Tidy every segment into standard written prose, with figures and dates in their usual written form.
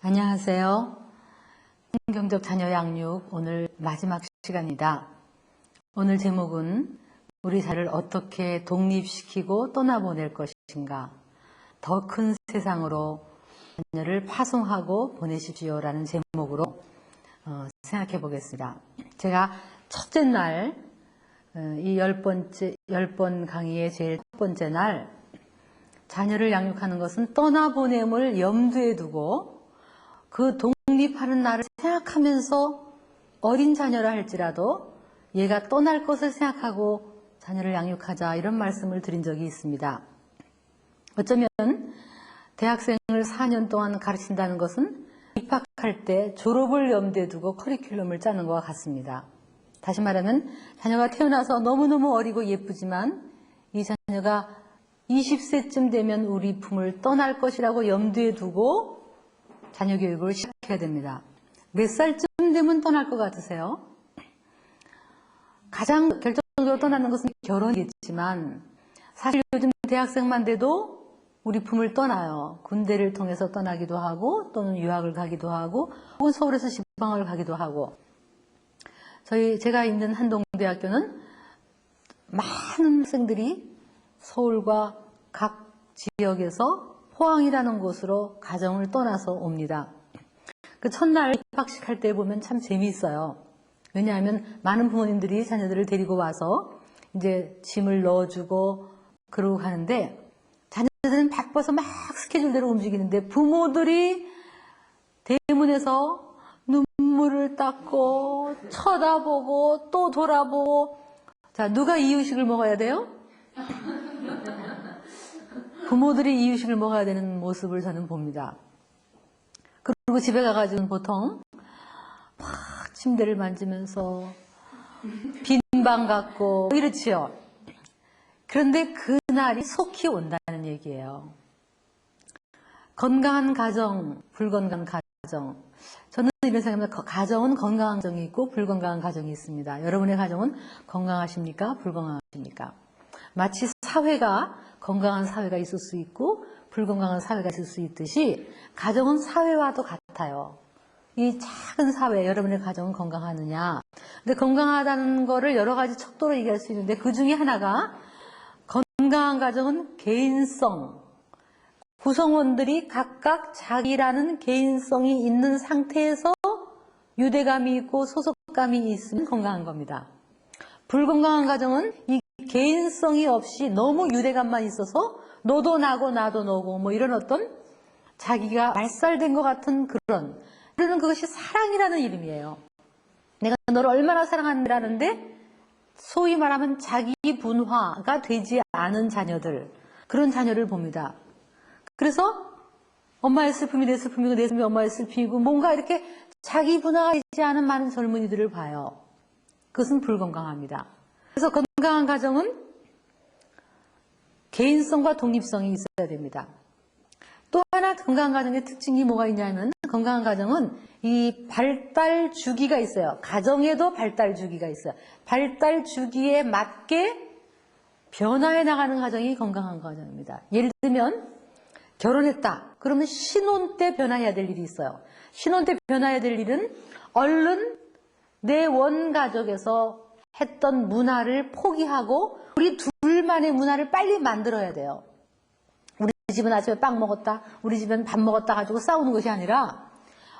안녕하세요. 환경적 자녀 양육 오늘 마지막 시간이다. 오늘 제목은 우리 자녀를 어떻게 독립시키고 떠나보낼 것인가, 더 큰 세상으로 자녀를 파송하고 보내십시오라는 제목으로 생각해 보겠습니다. 제가 첫째 날, 이 10번 강의의 제일 첫 번째 날, 자녀를 양육하는 것은 떠나보냄을 염두에 두고 그 독립하는 날을 생각하면서 어린 자녀라 할지라도 얘가 떠날 것을 생각하고 자녀를 양육하자, 이런 말씀을 드린 적이 있습니다. 어쩌면 대학생을 4년 동안 가르친다는 것은 입학할 때 졸업을 염두에 두고 커리큘럼을 짜는 것과 같습니다. 다시 말하면 자녀가 태어나서 너무너무 어리고 예쁘지만 이 자녀가 20세쯤 되면 우리 품을 떠날 것이라고 염두에 두고 자녀 교육을 시작해야 됩니다. 몇 살쯤 되면 떠날 것 같으세요? 가장 결정적으로 떠나는 것은 결혼이겠지만 사실 요즘 대학생만 돼도 우리 품을 떠나요. 군대를 통해서 떠나기도 하고 또는 유학을 가기도 하고 혹은 서울에서 지방을 가기도 하고, 제가 있는 한동대학교는 많은 학생들이 서울과 각 지역에서 포항이라는 곳으로 가정을 떠나서 옵니다. 그 첫날 입학식 할 때 보면 참 재미있어요. 왜냐하면 많은 부모님들이 자녀들을 데리고 와서 이제 짐을 넣어주고 그러고 가는데, 자녀들은 바빠서 막 스케줄대로 움직이는데 부모들이 대문에서 눈물을 닦고 쳐다보고 또 돌아보고. 자, 누가 이유식을 먹어야 돼요? 부모들이 이유식을 먹어야 되는 모습을 저는 봅니다. 그리고 집에 가가지고는 보통 막 침대를 만지면서 빈방 갖고 이렇지요. 그런데 그날이 속히 온다는 얘기예요. 건강한 가정, 불건강한 가정. 저는 이런 생각입니다. 가정은 건강한 가정이 있고 불건강한 가정이 있습니다. 여러분의 가정은 건강하십니까? 불건강하십니까? 마치 사회가 건강한 사회가 있을 수 있고 불건강한 사회가 있을 수 있듯이 가정은 사회와도 같아요. 이 작은 사회, 여러분의 가정은 건강하느냐? 근데 건강하다는 거를 여러 가지 척도로 얘기할 수 있는데 그 중에 하나가, 건강한 가정은 개인성, 구성원들이 각각 자기라는 개인성이 있는 상태에서 유대감이 있고 소속감이 있으면 건강한 겁니다. 불건강한 가정은 이 개인성이 없이 너무 유대감만 있어서 너도 나고 나도 너고 뭐 이런 어떤 자기가 말살된 것 같은 그런 그것이 사랑이라는 이름이에요. 내가 너를 얼마나 사랑한다는데 소위 말하면 자기 분화가 되지 않은 자녀들, 그런 자녀를 봅니다. 그래서 엄마의 슬픔이 내 슬픔이고 내 슬픔이 엄마의 슬픔이고 뭔가 이렇게 자기 분화가 되지 않은 많은 젊은이들을 봐요. 그것은 불건강합니다. 그래서 건강한 가정은 개인성과 독립성이 있어야 됩니다. 또 하나 건강한 가정의 특징이 뭐가 있냐면, 건강한 가정은 이 발달 주기가 있어요. 가정에도 발달 주기가 있어요. 발달 주기에 맞게 변화해 나가는 가정이 건강한 가정입니다. 예를 들면 결혼했다. 그러면 신혼 때 변화해야 될 일이 있어요. 신혼 때 변화해야 될 일은 얼른 내 원가족에서 했던 문화를 포기하고 우리 둘만의 문화를 빨리 만들어야 돼요. 우리 집은 아침에 빵 먹었다, 우리 집은 밥 먹었다 가지고 싸우는 것이 아니라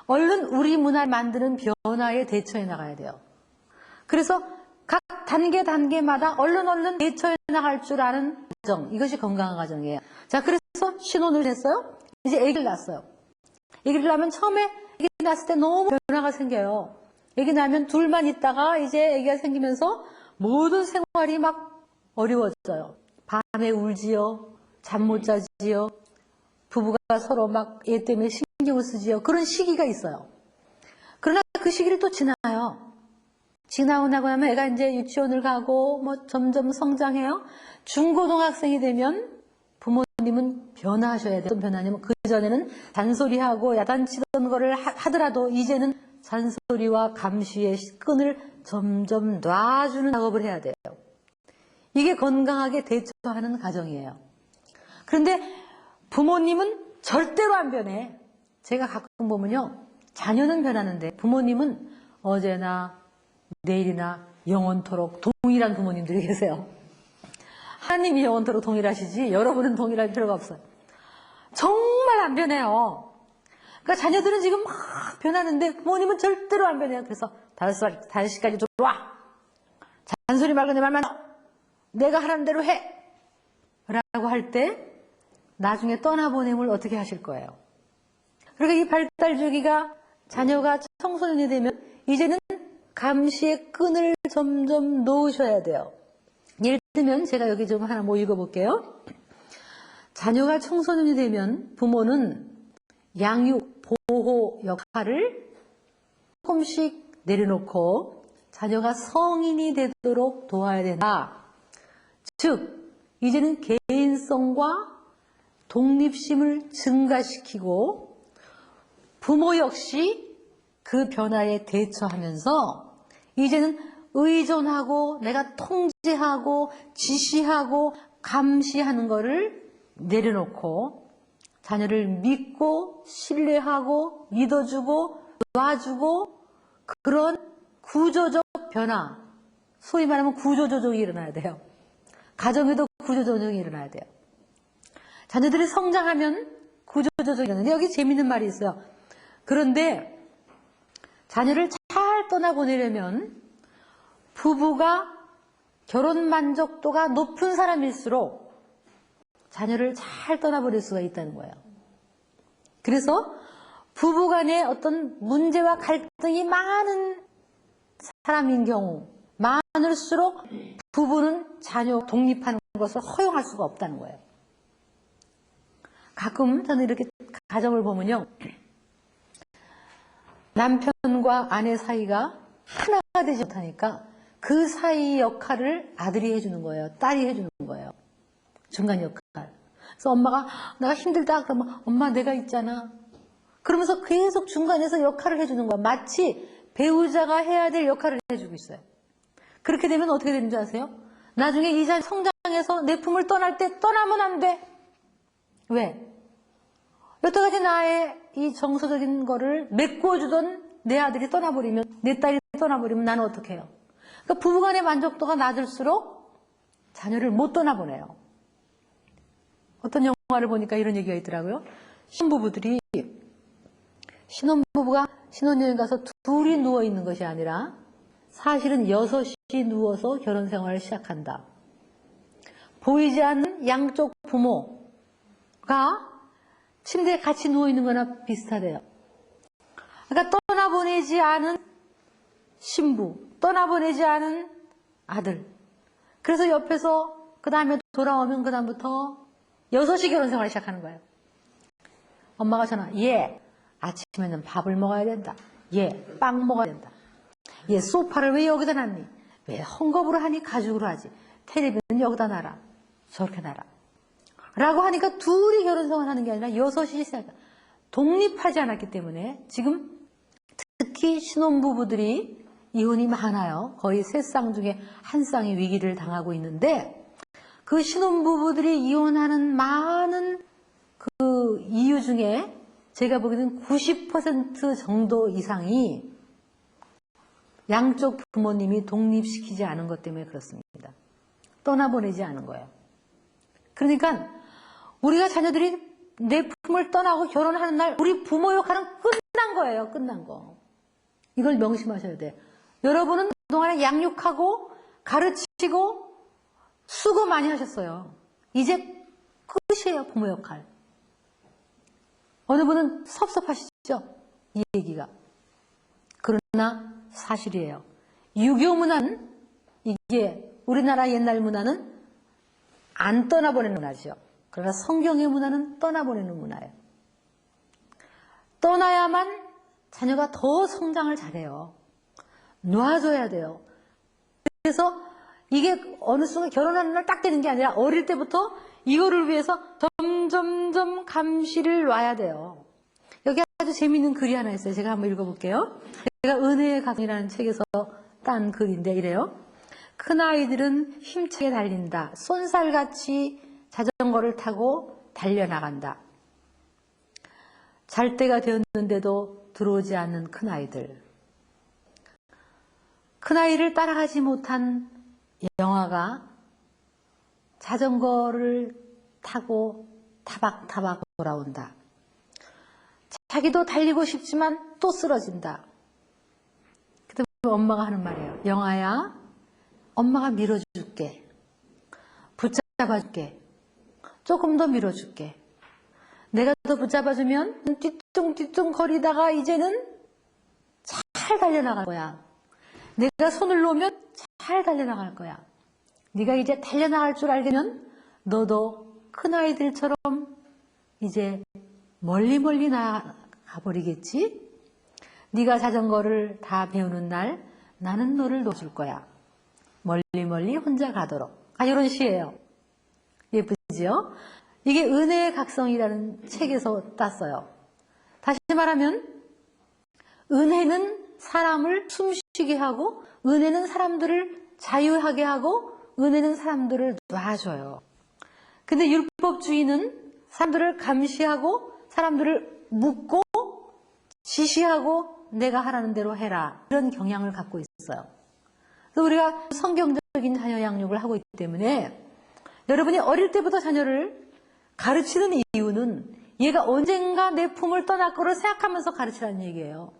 얼른 우리 문화를 만드는 변화에 대처해 나가야 돼요. 그래서 각 단계마다 얼른 대처해 나갈 줄 아는 가정, 이것이 건강한 가정이에요. 자, 그래서 신혼을 했어요. 이제 아기를 낳았어요. 아기를 낳으면 처음에 아기 낳았을 때 너무 변화가 생겨요. 아기 낳으면 둘만 있다가 이제 아기가 생기면서 모든 생활이 막 어려워져요. 밤에 울지요. 잠 못 자지요. 부부가 서로 막 애 때문에 신경을 쓰지요. 그런 시기가 있어요. 그러나 그 시기를 또 지나요. 지나고 나면 애가 이제 유치원을 가고 뭐 점점 성장해요. 중고등학생이 되면 부모님은 변화하셔야 돼요. 어떤 변화냐면, 그전에는 잔소리하고 야단치던 거를 하더라도 이제는 잔소리와 감시의 끈을 점점 놔주는 작업을 해야 돼요. 이게 건강하게 대처하는 가정이에요. 그런데 부모님은 절대로 안 변해. 제가 가끔 보면요. 자녀는 변하는데 부모님은 어제나 내일이나 영원토록 동일한 부모님들이 계세요. 하나님이 영원토록 동일하시지 여러분은 동일할 필요가 없어요. 정말 안 변해요. 그러니까 자녀들은 지금 막 변하는데 부모님은 절대로 안 변해요. 그래서 5시까지 들어와. 잔소리 말고 내 말만 내가 하라는 대로 해. 라고 할 때 나중에 떠나보냄을 어떻게 하실 거예요? 그러니까 이 발달 주기가 자녀가 청소년이 되면 이제는 감시의 끈을 점점 놓으셔야 돼요. 예를 들면 제가 여기 좀 하나 뭐 읽어볼게요. 자녀가 청소년이 되면 부모는 양육, 보호 역할을 조금씩 내려놓고 자녀가 성인이 되도록 도와야 된다. 즉, 이제는 개인성과 독립심을 증가시키고 부모 역시 그 변화에 대처하면서 이제는 의존하고 내가 통제하고 지시하고 감시하는 것을 내려놓고 자녀를 믿고 신뢰하고 믿어주고 놔주고 그런 구조적 변화, 소위 말하면 구조조정이 일어나야 돼요. 가정에도 구조조정이 일어나야 돼요. 자녀들이 성장하면 구조조정이 일어나는데 여기 재밌는 말이 있어요. 그런데 자녀를 잘 떠나보내려면 부부가 결혼 만족도가 높은 사람일수록 자녀를 잘 떠나보낼 수가 있다는 거예요. 그래서 부부 간에 어떤 문제와 갈등이 많은 사람인 경우 많을수록 부부는 자녀 독립하는 것을 허용할 수가 없다는 거예요. 가끔 저는 이렇게 가정을 보면요. 남편과 아내 사이가 하나가 되지 못하니까 그 사이 역할을 아들이 해주는 거예요. 딸이 해주는 거예요. 중간 역할. 그래서 엄마가 내가 힘들다 그러면 엄마 내가 있잖아. 그러면서 계속 중간에서 역할을 해주는 거야. 마치 배우자가 해야 될 역할을 해주고 있어요. 그렇게 되면 어떻게 되는 줄 아세요? 나중에 이 자녀 성장해서 내 품을 떠날 때 떠나면 안 돼. 왜? 여태까지 나의 이 정서적인 거를 메꿔주던 내 아들이 떠나버리면, 내 딸이 떠나버리면 나는 어떻게 해요? 그러니까 부부간의 만족도가 낮을수록 자녀를 못 떠나보내요. 어떤 영화를 보니까 이런 얘기가 있더라고요. 신혼부부가 신혼여행 가서 둘이 누워있는 것이 아니라 사실은 6이 누워서 결혼생활을 시작한다. 보이지 않는 양쪽 부모가 침대에 같이 누워있는 거나 비슷하대요. 그러니까 떠나보내지 않은 신부, 떠나보내지 않은 아들. 그래서 옆에서 그 다음에 돌아오면 그 다음부터 6이 결혼생활을 시작하는 거예요. 엄마가 전화, 얘 아침에는 밥을 먹어야 된다. 얘 빵 먹어야 된다. 얘 소파를 왜 여기다 놨니? 왜 헝겊으로 하니 가죽으로 하지? 텔레비는 여기다 놔라. 저렇게 놔라. 라고 하니까 둘이 결혼생활 하는 게 아니라 6이 시작해요. 독립하지 않았기 때문에 지금 특히 신혼부부들이 이혼이 많아요. 거의 3쌍 중에 1쌍이 위기를 당하고 있는데 그 신혼부부들이 이혼하는 많은 그 이유 중에 제가 보기에는 90% 정도 이상이 양쪽 부모님이 독립시키지 않은 것 때문에 그렇습니다. 떠나보내지 않은 거예요. 그러니까 우리가 자녀들이 내 품을 떠나고 결혼하는 날 우리 부모 역할은 끝난 거예요. 끝난 거. 이걸 명심하셔야 돼요. 여러분은 그동안에 양육하고 가르치고 수고 많이 하셨어요. 이제 끝이에요. 부모 역할. 어느 분은 섭섭하시죠? 이 얘기가. 그러나 사실이에요. 유교 문화는 이게 우리나라 옛날 문화는 안 떠나보내는 문화죠. 그러나 성경의 문화는 떠나보내는 문화예요. 떠나야만 자녀가 더 성장을 잘해요. 놔줘야 돼요. 그래서 이게 어느 순간 결혼하는 날 딱 되는 게 아니라 어릴 때부터 이거를 위해서 점점점 감시를 놔야 돼요. 여기 아주 재미있는 글이 하나 있어요. 제가 한번 읽어볼게요. 제가 은혜의 가정이라는 책에서 딴 글인데 이래요. 큰아이들은 힘차게 달린다. 쏜살같이 자전거를 타고 달려나간다. 잘 때가 되었는데도 들어오지 않는 큰아이들. 큰아이를 따라가지 못한 영아가 자전거를 타고 타박타박 돌아온다. 자기도 달리고 싶지만 또 쓰러진다. 그때 엄마가 하는 말이에요. 영아야, 엄마가 밀어줄게. 붙잡아줄게. 조금 더 밀어줄게. 내가 더 붙잡아주면 띠뚱띠뚱 거리다가 이제는 잘 달려나갈 거야. 내가 손을 놓으면 잘 달려나갈 거야. 네가 이제 달려나갈 줄 알겠면 너도 큰아이들처럼 이제 멀리 나가버리겠지? 네가 자전거를 다 배우는 날 나는 너를 놓아줄 거야. 멀리 혼자 가도록. 이런 시예요. 예쁘지요? 이게 은혜의 각성이라는 책에서 땄어요. 다시 말하면 은혜는 사람을 숨쉬게 하고, 은혜는 사람들을 자유하게 하고, 은혜는 사람들을 놔줘요. 근데 율법주의는 사람들을 감시하고 사람들을 묶고 지시하고 내가 하라는 대로 해라, 이런 경향을 갖고 있어요. 그래서 우리가 성경적인 자녀 양육을 하고 있기 때문에 여러분이 어릴 때부터 자녀를 가르치는 이유는 얘가 언젠가 내 품을 떠날 거를 생각하면서 가르치라는 얘기예요.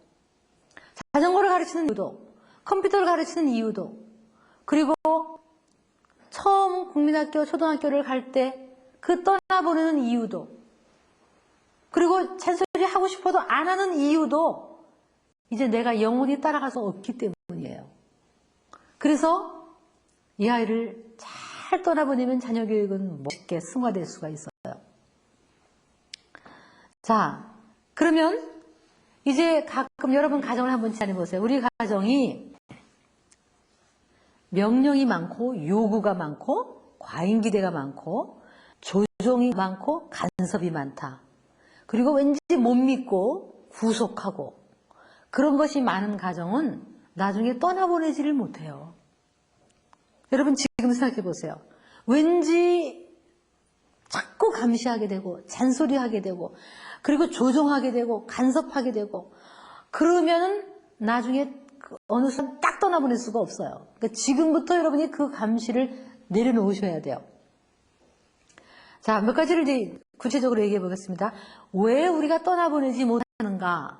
자전거를 가르치는 이유도, 컴퓨터를 가르치는 이유도, 그리고 처음 국민학교, 초등학교를 갈 때 그 떠나보내는 이유도, 그리고 잔소리 하고 싶어도 안 하는 이유도 이제 내가 영원히 따라가서 없기 때문이에요. 그래서 이 아이를 잘 떠나보내면 자녀 교육은 멋있게 승화될 수가 있어요. 자, 그러면 이제 가끔 여러분 가정을 한번 지켜보세요. 우리 가정이 명령이 많고 요구가 많고 과잉 기대가 많고 조종이 많고 간섭이 많다. 그리고 왠지 못 믿고 구속하고 그런 것이 많은 가정은 나중에 떠나보내지를 못해요. 여러분 지금 생각해 보세요. 왠지 자꾸 감시하게 되고 잔소리하게 되고 그리고 조종하게 되고 간섭하게 되고 그러면은 나중에 어느 순간 딱 떠나보낼 수가 없어요. 그러니까 지금부터 여러분이 그 감시를 내려놓으셔야 돼요. 자, 몇 가지를 이제 구체적으로 얘기해 보겠습니다. 왜 우리가 떠나보내지 못하는가?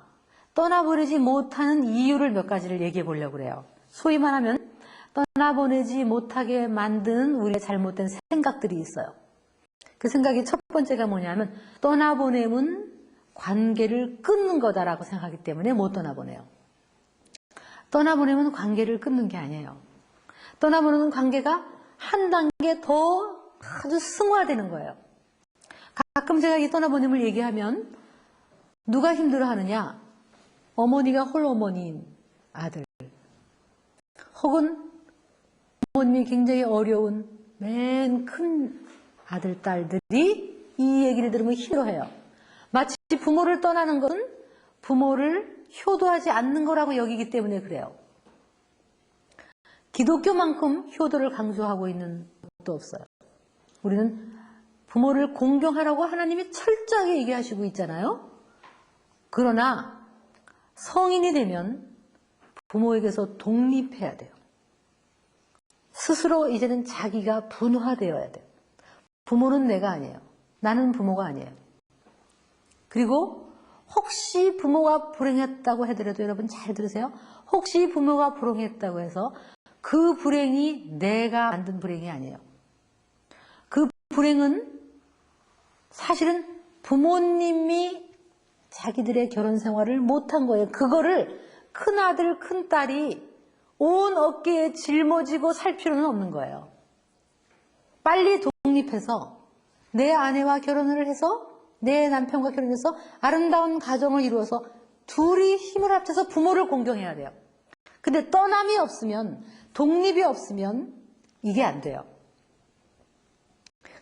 떠나보내지 못하는 이유를 몇 가지를 얘기해 보려고 그래요. 소위 말하면 떠나보내지 못하게 만드는 우리의 잘못된 생각들이 있어요. 그 생각이 첫 번째가 뭐냐면 떠나보내면 관계를 끊는 거다라고 생각하기 때문에 못 떠나보내요. 떠나보내면 관계를 끊는 게 아니에요. 떠나보내는 관계가 한 단계 더 아주 승화되는 거예요. 가끔 제가 이 떠나보냄을 얘기하면 누가 힘들어하느냐? 어머니가 홀어머니인 아들, 혹은 부모님이 굉장히 어려운 맨 큰 아들, 딸들이 이 얘기를 들으면 힘들어해요. 마치 부모를 떠나는 것은 부모를 효도하지 않는 거라고 여기기 때문에 그래요. 기독교만큼 효도를 강조하고 있는 것도 없어요. 우리는 부모를 공경하라고 하나님이 철저하게 얘기하시고 있잖아요. 그러나 성인이 되면 부모에게서 독립해야 돼요. 스스로 이제는 자기가 분화되어야 돼요. 부모는 내가 아니에요. 나는 부모가 아니에요. 그리고 혹시 부모가 불행했다고 하더라도 여러분 잘 들으세요. 혹시 부모가 불행했다고 해서 그 불행이 내가 만든 불행이 아니에요. 그 불행은 사실은 부모님이 자기들의 결혼 생활을 못한 거예요. 그거를 큰아들, 큰딸이 온 어깨에 짊어지고 살 필요는 없는 거예요. 빨리 독립해서 내 아내와 결혼을 해서 내 남편과 결혼해서 아름다운 가정을 이루어서 둘이 힘을 합쳐서 부모를 공경해야 돼요. 근데 떠남이 없으면, 독립이 없으면 이게 안 돼요.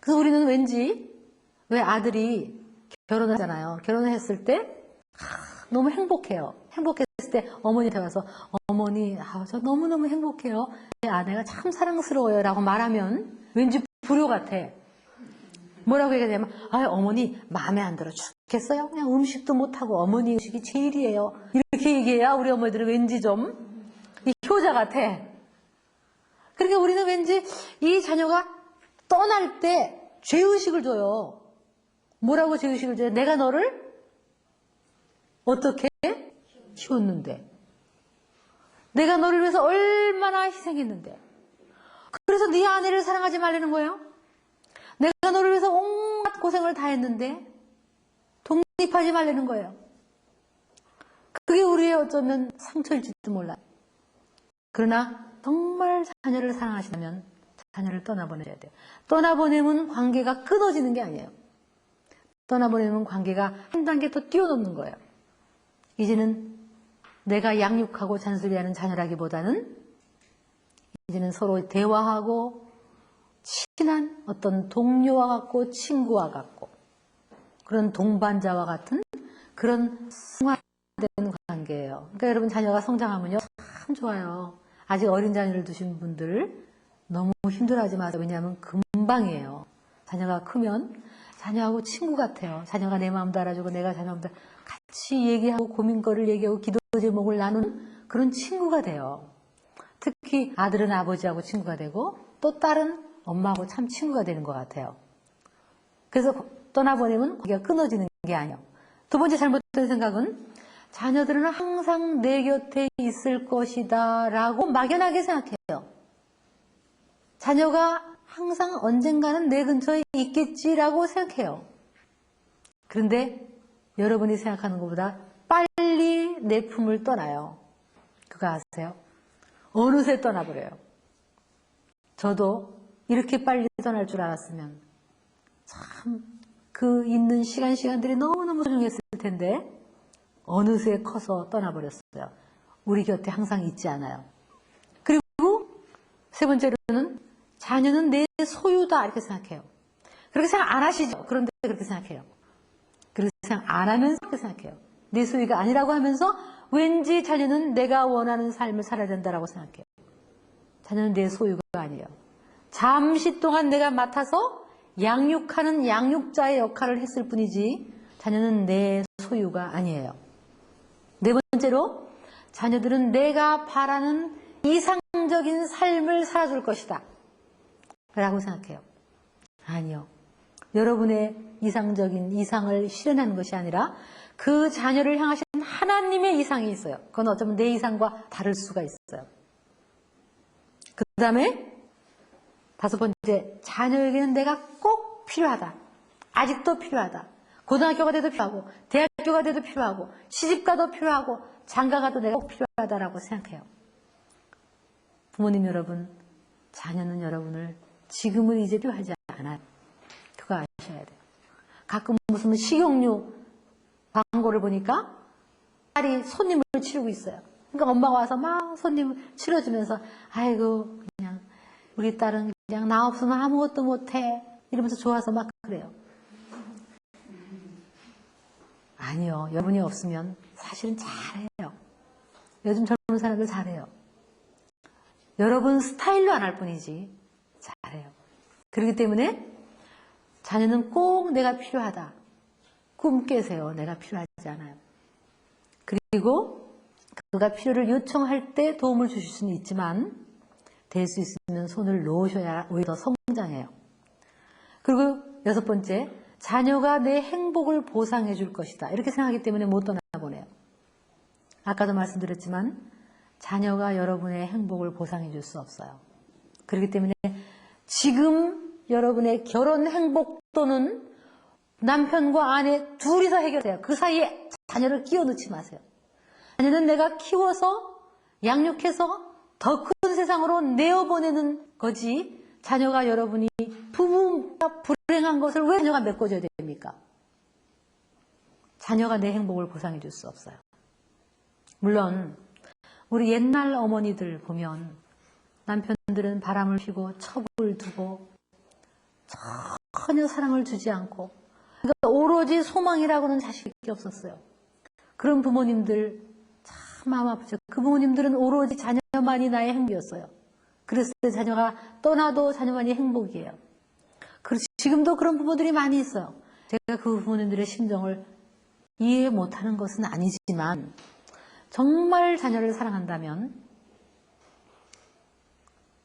그래서 우리는 왠지 왜 아들이 결혼을 하잖아요. 결혼을 했을 때 너무 행복해요. 행복했을 때 어머니한테 와서 어머니 저 너무너무 행복해요. 제 아내가 참 사랑스러워요 라고 말하면 왠지 불효 같아. 뭐라고 얘기하냐면, 아, 어머니 마음에 안 들어 죽겠어요. 그냥 음식도 못하고 어머니 음식이 제일이에요. 이렇게 얘기해야 우리 어머니들은 왠지 좀 이 효자 같아. 그러니까 우리는 왠지 이 자녀가 떠날 때 죄의식을 줘요. 뭐라고 죄의식을 줘요? 내가 너를 어떻게 키웠는데, 내가 너를 위해서 얼마나 희생했는데, 그래서 네 아내를 사랑하지 말라는 거예요? 내가 너를 위해서 온갖 고생을 다 했는데 독립하지 말라는 거예요. 그게 우리의 어쩌면 상처일지도 몰라요. 그러나 정말 자녀를 사랑하시다면 자녀를 떠나보내야 돼요. 떠나보내면 관계가 끊어지는 게 아니에요. 떠나보내면 관계가 한 단계 더 뛰어넘는 거예요. 이제는 내가 양육하고 잔소리하는 자녀라기보다는 이제는 서로 대화하고 친한 어떤 동료와 같고 친구와 같고 그런 동반자와 같은 그런 승화된 관계예요. 그러니까 여러분 자녀가 성장하면요 참 좋아요. 아직 어린 자녀를 두신 분들 너무 힘들어하지 마세요. 왜냐하면 금방이에요. 자녀가 크면 자녀하고 친구 같아요. 자녀가 내 마음도 알아주고 내가 자녀 마음도 같이 얘기하고 고민거리를 얘기하고 기도 제목을 나누는 그런 친구가 돼요. 특히 아들은 아버지하고 친구가 되고 또 딸은 엄마하고 참 친구가 되는 것 같아요. 그래서 떠나보내면 관계가 끊어지는 게 아니에요. 두 번째 잘못된 생각은 자녀들은 항상 내 곁에 있을 것이다 라고 막연하게 생각해요. 자녀가 항상 언젠가는 내 근처에 있겠지라고 생각해요. 그런데 여러분이 생각하는 것보다 빨리 내 품을 떠나요. 그거 아세요? 어느새 떠나버려요. 저도 이렇게 빨리 떠날 줄 알았으면 참 그 있는 시간들이 너무너무 소중했을 텐데 어느새 커서 떠나버렸어요. 우리 곁에 항상 있지 않아요. 그리고 세 번째로는 자녀는 내 소유다 이렇게 생각해요. 그렇게 생각 안 하시죠? 그런데 그렇게 생각해요. 그렇게 생각 안 하면서 그렇게 생각해요. 내 소유가 아니라고 하면서 왠지 자녀는 내가 원하는 삶을 살아야 된다고 생각해요. 자녀는 내 소유가 아니에요. 잠시 동안 내가 맡아서 양육하는 양육자의 역할을 했을 뿐이지 자녀는 내 소유가 아니에요. 네 번째로 자녀들은 내가 바라는 이상적인 삶을 살아줄 것이다 라고 생각해요. 아니요. 여러분의 이상적인 이상을 실현하는 것이 아니라 그 자녀를 향하신 하나님의 이상이 있어요. 그건 어쩌면 내 이상과 다를 수가 있어요. 그 다음에 다섯 번째, 자녀에게는 내가 꼭 필요하다. 아직도 필요하다. 고등학교가 돼도 필요하고 대학교가 돼도 필요하고 시집가도 필요하고 장가가도 내가 꼭 필요하다라고 생각해요. 부모님 여러분, 자녀는 여러분을 지금은 이제 필요하지 않아요. 그거 아셔야 돼요. 가끔 무슨 식용유 광고를 보니까 딸이 손님을 치르고 있어요. 그러니까 엄마가 와서 막 손님을 치러주면서 아이고 그냥 우리 딸은 그냥 나 없으면 아무것도 못해 이러면서 좋아서 막 그래요. 아니요. 여러분이 없으면 사실은 잘해요. 요즘 젊은 사람들 잘해요. 여러분 스타일로 안 할 뿐이지 잘해요. 그렇기 때문에 자녀는 꼭 내가 필요하다. 꿈 깨세요. 내가 필요하지 않아요. 그리고 그가 필요를 요청할 때 도움을 주실 수는 있지만 될 수 있으면 손을 놓으셔야 오히려 더 성장해요. 그리고 여섯 번째, 자녀가 내 행복을 보상해 줄 것이다. 이렇게 생각하기 때문에 못 떠나보내요. 아까도 말씀드렸지만 자녀가 여러분의 행복을 보상해 줄 수 없어요. 그렇기 때문에 지금 여러분의 결혼 행복 또는 남편과 아내 둘이서 해결해요. 그 사이에 자녀를 끼워 넣지 마세요. 자녀는 내가 키워서 양육해서 더 큰 세상으로 내어보내는 거지 자녀가 여러분이 부부가 불행한 것을 왜 자녀가 메꿔줘야 됩니까? 자녀가 내 행복을 보상해 줄 수 없어요. 물론 우리 옛날 어머니들 보면 남편들은 바람을 피고 첩을 두고 전혀 사랑을 주지 않고 그러니까 오로지 소망이라고는 자식이 없었어요. 그런 부모님들 참 마음 아프죠. 그 부모님들은 오로지 자녀만이 나의 행복이었어요. 그랬을 때 자녀가 떠나도 자녀만이 행복이에요. 그렇지 지금도 그런 부모들이 많이 있어요. 제가 그 부모님들의 심정을 이해 못하는 것은 아니지만 정말 자녀를 사랑한다면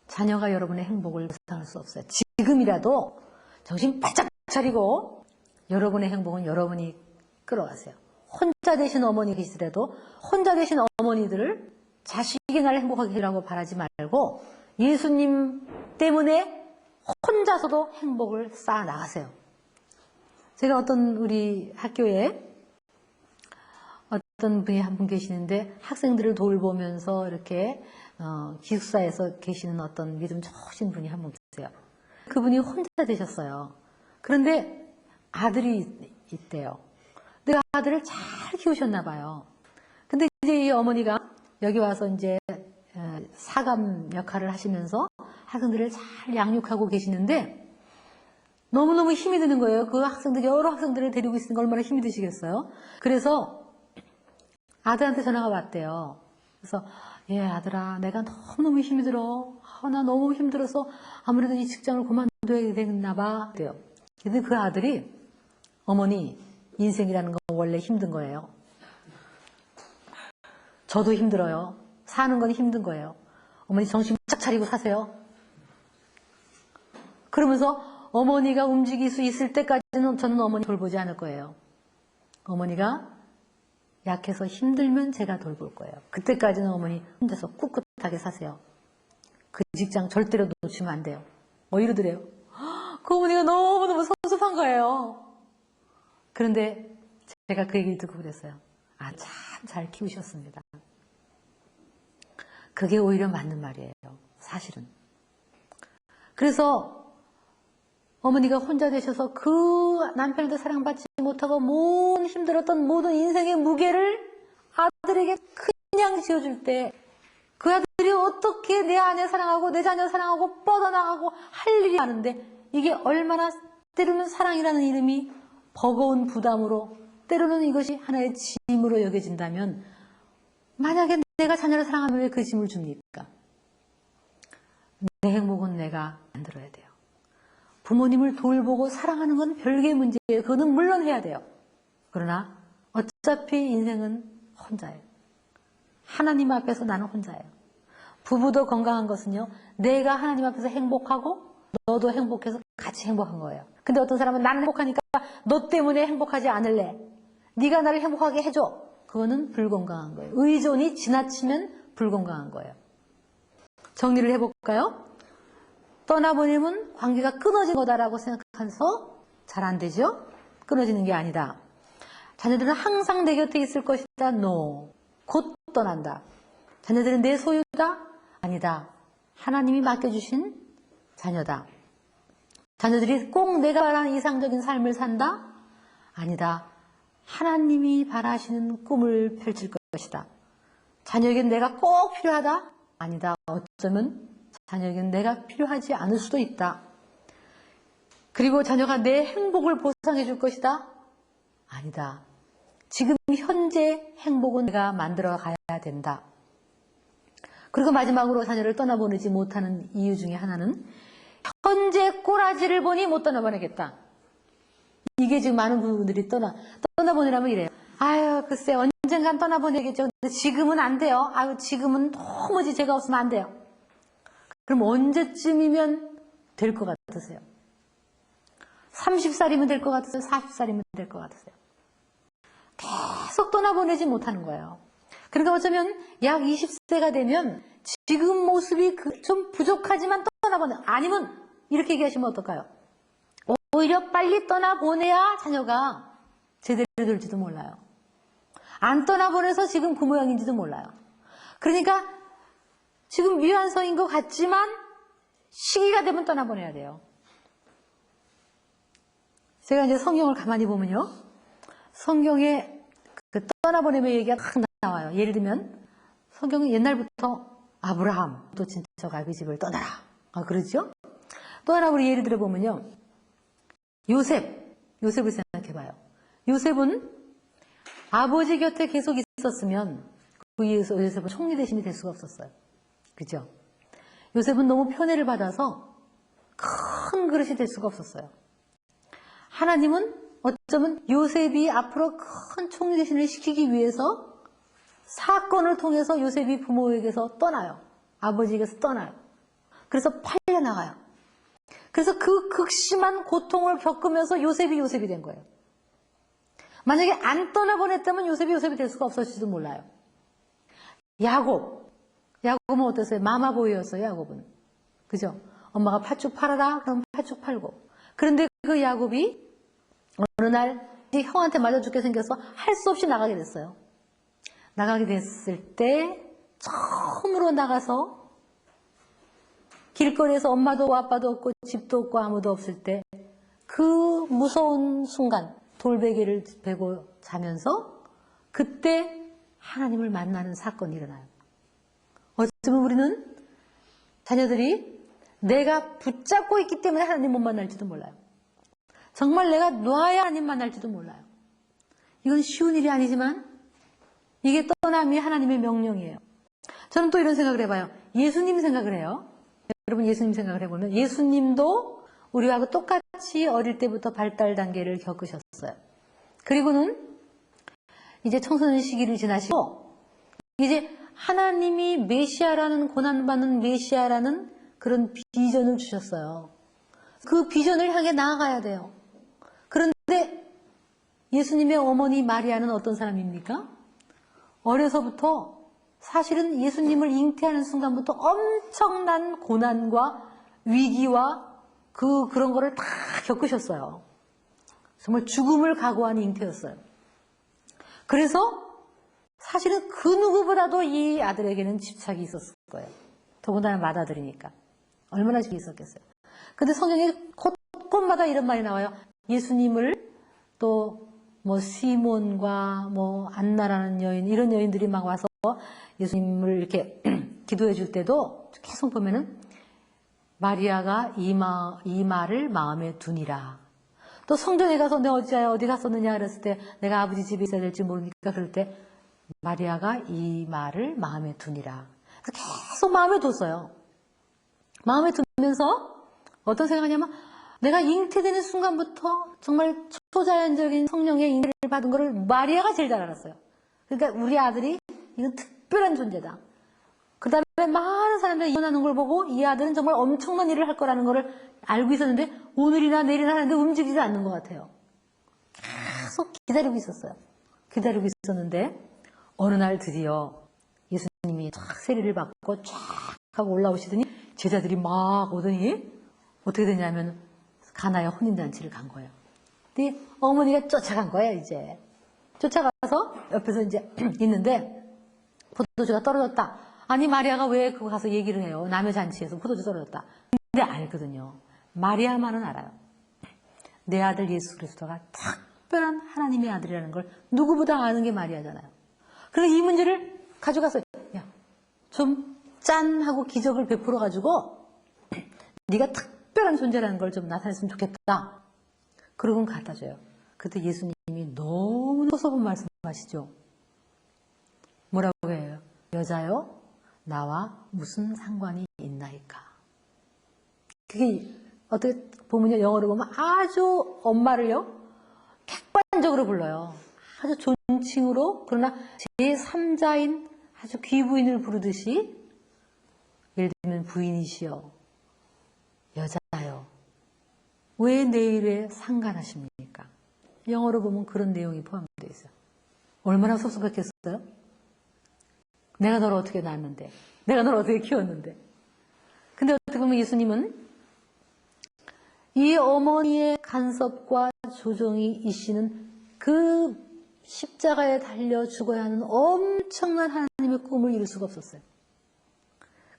자녀가 여러분의 행복을 보상할 수 없어요. 지금이라도 정신 바짝 차리고 여러분의 행복은 여러분이 끌어가세요. 혼자 되신 어머니 계시더라도 혼자 되신 어머니들을 자식이 날 행복하게 해라고 바라지 말고 예수님 때문에 혼자서도 행복을 쌓아 나가세요. 제가 어떤 우리 학교에 어떤 분이 한 분 계시는데 학생들을 돌보면서 이렇게 기숙사에서 계시는 어떤 믿음 좋으신 분이 한 분 계세요. 그분이 혼자 되셨어요. 그런데 아들이 있대요. 근데 아들을 잘 키우셨나 봐요. 근데 이제 이 어머니가 여기 와서 이제 사감 역할을 하시면서 학생들을 잘 양육하고 계시는데 너무너무 힘이 드는 거예요. 그 학생들, 여러 학생들을 데리고 있으니까 얼마나 힘이 드시겠어요? 그래서 아들한테 전화가 왔대요. 그래서 예 아들아 내가 너무너무 힘이 들어. 나 너무 힘들어서 아무래도 이 직장을 그만둬야 되겠나 봐. 그래요. 근데 그 아들이 어머니 인생이라는 건 원래 힘든 거예요. 저도 힘들어요. 사는 건 힘든 거예요. 어머니 정신 바짝 차리고 사세요. 그러면서 어머니가 움직일 수 있을 때까지는 저는 어머니 돌보지 않을 거예요. 어머니가 약해서 힘들면 제가 돌볼 거예요. 그때까지는 어머니 혼자서 꿋꿋하게 사세요. 그 직장 절대로 놓치면 안 돼요. 이러더래요. 그 어머니가 너무너무 섭섭한 거예요. 그런데 제가 그 얘기를 듣고 그랬어요. 아, 참 잘 키우셨습니다. 그게 오히려 맞는 말이에요. 사실은. 그래서 어머니가 혼자 되셔서 그 남편한테 사랑받지 못하고 모든 힘들었던 모든 인생의 무게를 아들에게 그냥 지어줄 때 그 아들이 어떻게 내 아내 사랑하고 내 자녀 사랑하고 뻗어나가고 할 일이 많은데 이게 얼마나 때로는 사랑이라는 이름이 버거운 부담으로 때로는 이것이 하나의 짐으로 여겨진다면 만약에 내가 자녀를 사랑하면 왜 그 짐을 줍니까? 내 행복은 내가 만들어야 돼요. 부모님을 돌보고 사랑하는 건 별개의 문제예요. 그거는 물론 해야 돼요. 그러나 어차피 인생은 혼자예요. 하나님 앞에서 나는 혼자예요. 부부도 건강한 것은요. 내가 하나님 앞에서 행복하고 너도 행복해서 같이 행복한 거예요. 근데 어떤 사람은 나는 행복하니까 너 때문에 행복하지 않을래. 네가 나를 행복하게 해줘. 그거는 불건강한 거예요. 의존이 지나치면 불건강한 거예요. 정리를 해볼까요? 떠나보내면 관계가 끊어진 거다라고 생각해서 잘 안 되죠? 끊어지는 게 아니다. 자녀들은 항상 내 곁에 있을 것이다. No. 곧 떠난다. 자녀들은 내 소유다? 아니다. 하나님이 맡겨주신 자녀다. 자녀들이 꼭 내가 바라는 이상적인 삶을 산다? 아니다. 하나님이 바라시는 꿈을 펼칠 것이다. 자녀에겐 내가 꼭 필요하다? 아니다. 어쩌면 자녀에겐 내가 필요하지 않을 수도 있다. 그리고 자녀가 내 행복을 보상해 줄 것이다? 아니다. 지금 현재 행복은 내가 만들어 가야 된다. 그리고 마지막으로 자녀를 떠나보내지 못하는 이유 중에 하나는 현재 꼬라지를 보니 못 떠나보내겠다. 이게 지금 많은 부분들이 떠나보내라면 이래요. 아유 글쎄 언젠간 떠나보내겠죠. 근데 지금은 안 돼요. 아유 지금은 도무지 제가 없으면 안 돼요. 그럼 언제쯤이면 될 것 같으세요? 30살이면 될 것 같으세요? 40살이면 될 것 같으세요? 계속 떠나보내지 못하는 거예요. 그러니까 어쩌면 약 20세가 되면 지금 모습이 좀 부족하지만 떠나보내. 아니면 이렇게 얘기하시면 어떨까요? 오히려 빨리 떠나보내야 자녀가 제대로 될지도 몰라요. 안 떠나보내서 지금 그 모양인지도 몰라요. 그러니까 지금 미완성인 것 같지만 시기가 되면 떠나보내야 돼요. 제가 이제 성경을 가만히 보면요. 성경에 그 떠나보내의 얘기가 딱 나와요. 예를 들면 성경은 옛날부터 아브라함 또 친척 아비 집을 떠나라. 그러죠? 또 하나 우리 예를 들어 보면요. 요셉을 생각해봐요. 요셉은 아버지 곁에 계속 있었으면 그 요셉은 총리 대신이 될 수가 없었어요. 그죠? 요셉은 너무 편애를 받아서 큰 그릇이 될 수가 없었어요. 하나님은 어쩌면 요셉이 앞으로 큰 총리 대신을 시키기 위해서 사건을 통해서 요셉이 부모에게서 떠나요. 아버지에게서 떠나요. 그래서 팔려나가요. 그래서 그 극심한 고통을 겪으면서 요셉이 된 거예요. 만약에 안 떠나보냈다면 요셉이 될 수가 없었을지도 몰라요. 야곱은 어땠어요? 마마보이였어요, 야곱은. 그죠? 엄마가 팥죽 팔아라? 그럼 팥죽 팔고. 그런데 그 야곱이 어느 날 형한테 맞아 죽게 생겨서 할 수 없이 나가게 됐어요. 나가게 됐을 때 처음으로 나가서 길거리에서 엄마도 아빠도 없고 집도 없고 아무도 없을 때 그 무서운 순간 돌베개를 베고 자면서 그때 하나님을 만나는 사건이 일어나요. 어쩌면 우리는 자녀들이 내가 붙잡고 있기 때문에 하나님 못 만날지도 몰라요. 정말 내가 놔야 하나님 만날지도 몰라요. 이건 쉬운 일이 아니지만 이게 떠남이 하나님의 명령이에요. 저는 또 이런 생각을 해봐요. 예수님 생각을 해요. 여러분 예수님 생각을 해보면 예수님도 우리하고 똑같이 어릴 때부터 발달 단계를 겪으셨어요. 그리고는 이제 청소년 시기를 지나시고 이제 하나님이 메시아라는 고난받는 메시아라는 그런 비전을 주셨어요. 그 비전을 향해 나아가야 돼요. 그런데 예수님의 어머니 마리아는 어떤 사람입니까? 어려서부터 사실은 예수님을 잉태하는 순간부터 엄청난 고난과 위기와 그런 거를 다 겪으셨어요. 정말 죽음을 각오한 잉태였어요. 그래서 사실은 그 누구보다도 이 아들에게는 집착이 있었을 거예요. 더군다나 맏아들이니까. 얼마나 집착이 있었겠어요. 근데 성경에 곳곳마다 이런 말이 나와요. 예수님을 또 뭐 시몬과 뭐 안나라는 여인 이런 여인들이 막 와서 예수님을 이렇게 기도해 줄 때도 계속 보면은 마리아가 이 말을 마음에 두니라. 또 성전에 가서 내 어디 갔었느냐 그랬을 때 내가 아버지 집에 있어야 될지 모르니까 그럴 때 마리아가 이 말을 마음에 두니라. 계속 마음에 뒀어요. 마음에 두면서 어떤 생각이냐면 내가 잉태되는 순간부터 정말 초자연적인 성령의 잉태를 받은 거를 마리아가 제일 잘 알았어요. 그러니까 우리 아들이 이건 특별한 존재다. 그 다음에 많은 사람들이 일어나는 걸 보고 이 아들은 정말 엄청난 일을 할 거라는 걸 알고 있었는데 오늘이나 내일이나 하는데 움직이지 않는 것 같아요. 계속 기다리고 있었어요. 기다리고 있었는데 어느 날 드디어 예수님이 쫙 세례를 받고 쫙 하고 올라오시더니 제자들이 막 오더니 어떻게 되냐면 가나의 혼인잔치를 간 거예요. 근데 어머니가 쫓아간 거예요, 이제. 쫓아가서 옆에서 이제 있는데 포도주가 떨어졌다. 아니 마리아가 왜 그거 가서 얘기를 해요. 남의 잔치에서 포도주 떨어졌다. 근데 알거든요. 마리아만은 알아요. 내 아들 예수 그리스도가 특별한 하나님의 아들이라는 걸 누구보다 아는 게 마리아잖아요. 그래서 이 문제를 가져가서 야, 좀 짠 하고 기적을 베풀어 가지고 네가 특별한 존재라는 걸 좀 나타냈으면 좋겠다. 그러고는 갖다 줘요. 그때 예수님이 너무 서서분 말씀하시죠. 뭐라고 해요? 여자요? 나와 무슨 상관이 있나이까? 그게 어떻게 보면요, 영어로 보면 아주 엄마를요 객관적으로 불러요. 아주 존칭으로. 그러나 제3자인 아주 귀부인을 부르듯이 예를 들면 부인이시여, 여자요, 왜 내 일에 상관하십니까? 영어로 보면 그런 내용이 포함되어 있어요. 얼마나 섭섭했겠어요? 내가 너를 어떻게 낳았는데, 내가 너를 어떻게 키웠는데. 근데 어떻게 보면 예수님은 이 어머니의 간섭과 조정이 이시는 그 십자가에 달려 죽어야 하는 엄청난 하나님의 꿈을 이룰 수가 없었어요.